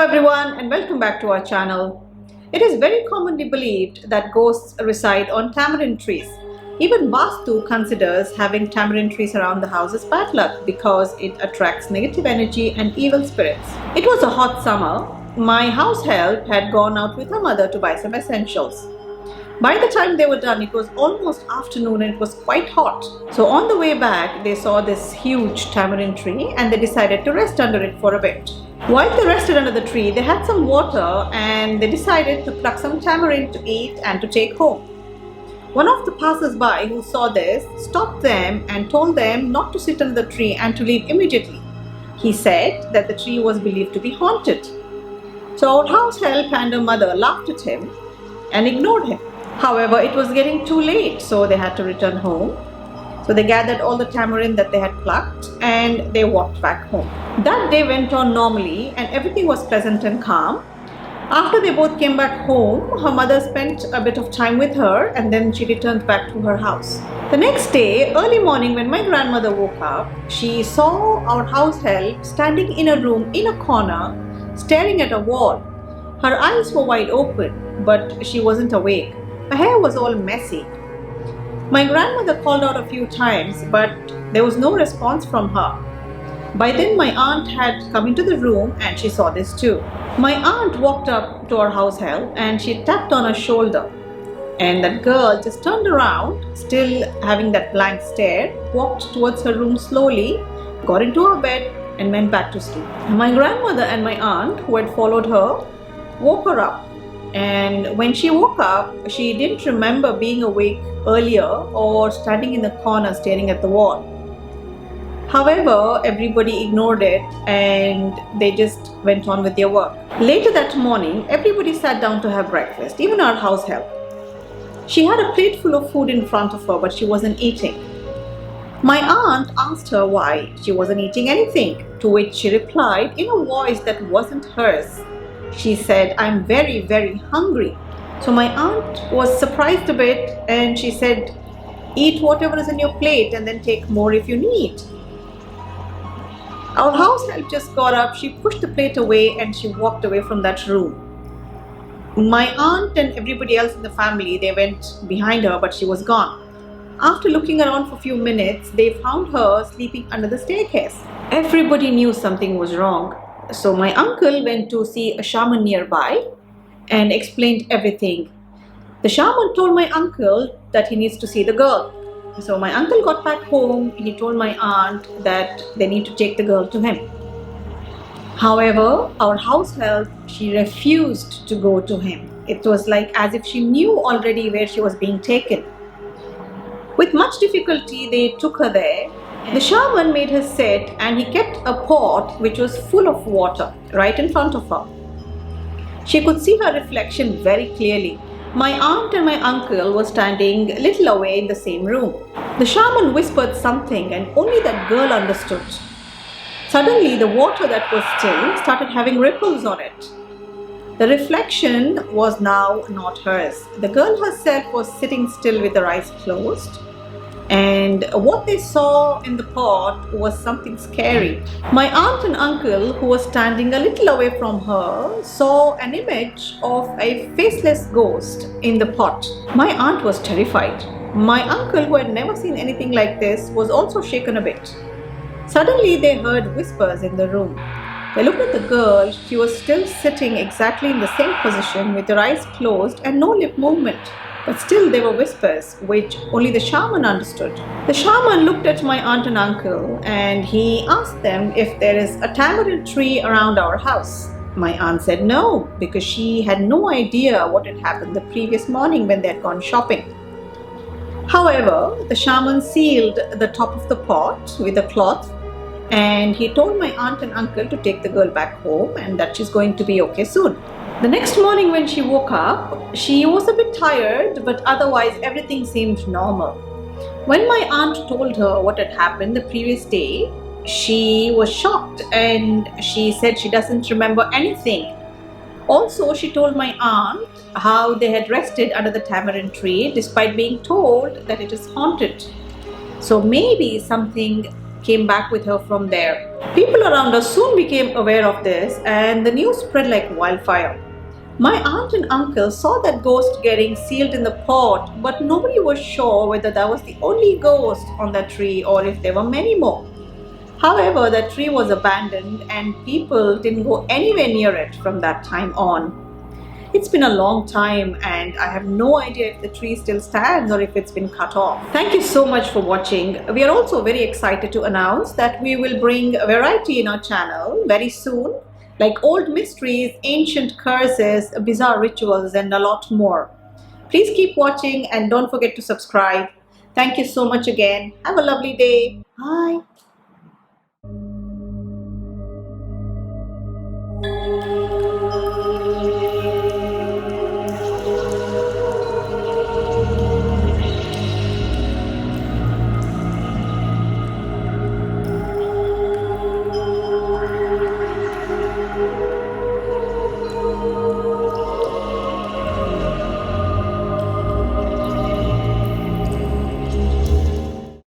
everyone and welcome back to our channel. It is very commonly believed that ghosts reside on tamarind trees. Even Vastu considers having tamarind trees around the house as bad luck because it attracts negative energy and evil spirits. It was a hot summer. My house help had gone out with her mother to buy some essentials. By the time they were done, it was almost afternoon and it was quite hot. So on the way back, they saw this huge tamarind tree and they decided to rest under it for a bit. While they rested under the tree, they had some water and they decided to pluck some tamarind to eat and to take home. One of the passers-by who saw this stopped them and told them not to sit under the tree and to leave immediately. He said that the tree was believed to be haunted. So our house help and her mother laughed at him and ignored him. However, it was getting too late, so they had to return home. So they gathered all the tamarind that they had plucked and they walked back home. That day went on normally and everything was pleasant and calm. After they both came back home, her mother spent a bit of time with her and then she returned back to her house. The next day, early morning when my grandmother woke up, she saw our house help standing in a room in a corner, staring at a wall. Her eyes were wide open, but she wasn't awake. Her hair was all messy. My grandmother called out a few times, but there was no response from her. By then my aunt had come into the room and she saw this too. My aunt walked up to our house help and she tapped on her shoulder. And that girl just turned around, still having that blank stare, walked towards her room slowly, got into her bed and went back to sleep. My grandmother and my aunt, who had followed her, woke her up. And when she woke up, she didn't remember being awake earlier or standing in the corner staring at the wall. However, everybody ignored it and they just went on with their work. Later that morning, everybody sat down to have breakfast, even our house help. She had a plate full of food in front of her, but she wasn't eating. My aunt asked her why she wasn't eating anything, to which she replied in a voice that wasn't hers. She said, "I'm very, very hungry." So my aunt was surprised a bit and she said, "Eat whatever is in your plate and then take more if you need." Our house help just got up, she pushed the plate away and she walked away from that room. My aunt and everybody else in the family, they went behind her, but she was gone. After looking around for a few minutes, they found her sleeping under the staircase. Everybody knew something was wrong. So my uncle went to see a shaman nearby and explained everything. The shaman told my uncle that he needs to see the girl. So my uncle got back home. He told my aunt that they need to take the girl to him. However, our house help, she refused to go to him. It was like as if she knew already where she was being taken. With much difficulty, they took her there. The shaman made her sit and he kept a pot which was full of water right in front of her. She could see her reflection very clearly. My aunt and my uncle were standing a little away in the same room. The shaman whispered something and only that girl understood. Suddenly the water that was still started having ripples on it. The reflection was now not hers. The girl herself was sitting still with her eyes closed. And what they saw in the pot was something scary. My aunt and uncle, who were standing a little away from her, saw an image of a faceless ghost in the pot. My aunt was terrified. My uncle, who had never seen anything like this, was also shaken a bit. Suddenly they heard whispers in the room. They looked at the girl. She was still sitting exactly in the same position with her eyes closed and no lip movement. But still there were whispers, which only the shaman understood. The shaman looked at my aunt and uncle and he asked them if there is a tamarind tree around our house. My aunt said no, because she had no idea what had happened the previous morning when they had gone shopping. However, the shaman sealed the top of the pot with a cloth and he told my aunt and uncle to take the girl back home and that she's going to be okay soon. The next morning when she woke up, she was a bit tired, but otherwise everything seemed normal. When my aunt told her what had happened the previous day, she was shocked and she said she doesn't remember anything. Also, she told my aunt how they had rested under the tamarind tree despite being told that it is haunted. So maybe something came back with her from there. People around us soon became aware of this, and the news spread like wildfire. My aunt and uncle saw that ghost getting sealed in the pot, but nobody was sure whether that was the only ghost on that tree or if there were many more. However, the tree was abandoned and people didn't go anywhere near it from that time on. It's been a long time and I have no idea if the tree still stands or if it's been cut off. Thank you so much for watching. We are also very excited to announce that we will bring a variety in our channel very soon, like old mysteries, ancient curses, bizarre rituals, and a lot more. Please keep watching and don't forget to subscribe. Thank you so much again. Have a lovely day. Bye.